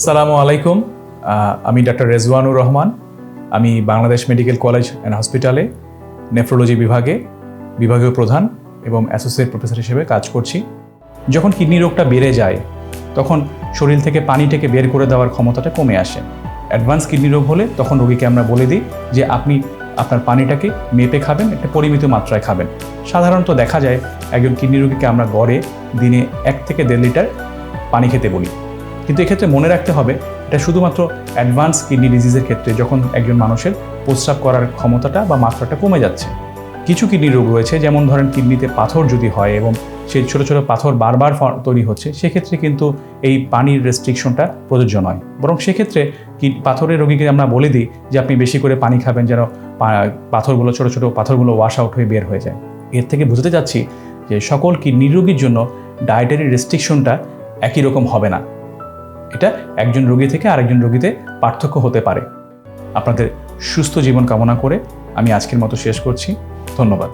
আসসালামু আলাইকুম। আমি ডাক্তার রেজওয়ানুর রহমান। আমি বাংলাদেশ মেডিকেল কলেজ অ্যান্ড হসপিটালে নেফ্রোলজি বিভাগীয় প্রধান এবং অ্যাসোসিয়েট প্রফেসর হিসেবে কাজ করছি। যখন কিডনি রোগটা বেড়ে যায় তখন শরীর থেকে পানিটাকে বের করে দেওয়ার ক্ষমতাটা কমে আসে। অ্যাডভান্স কিডনি রোগ হলে তখন রোগীকে আমরা বলে দিই যে আপনি আপনার পানিটাকে মেপে খাবেন, একটা পরিমিত মাত্রায় খাবেন। সাধারণত দেখা যায় একজন কিডনি রোগীকে আমরা গড়ে দিনে 1 থেকে 1.5 লিটার পানি খেতে বলি। কিন্তু এক্ষেত্রে মনে রাখতে হবে এটা শুধুমাত্র অ্যাডভান্স কিডনি ডিজিজের ক্ষেত্রে, যখন একজন মানুষের প্রস্রাব করার ক্ষমতাটা বা মাত্রাটা কমে যাচ্ছে। কিছু কিডনি রোগ রয়েছে, যেমন ধরেন কিডনিতে পাথর যদি হয় এবং সেই ছোটো ছোটো পাথর বারবার তৈরি হচ্ছে, সেক্ষেত্রে কিন্তু এই পানির রেস্ট্রিকশনটা প্রযোজ্য নয়। বরং সেক্ষেত্রে পাথরের রোগীকে আমরা বলে দিই যে আপনি বেশি করে পানি খাবেন, যেন পাথরগুলো ছোটো ছোটো পাথরগুলো ওয়াশ আউট হয়ে বের হয়ে যায়। এর থেকে বুঝতে যাচ্ছি যে সকল কিডনি রোগীর জন্য ডায়েটারি রেস্ট্রিকশনটা একই রকম হবে না। এটা একজন রোগী থেকে আরেকজন রোগীতে পার্থক্য হতে পারে। আপনাদের সুস্থ জীবন কামনা করে আমি আজকের মতো শেষ করছি। ধন্যবাদ।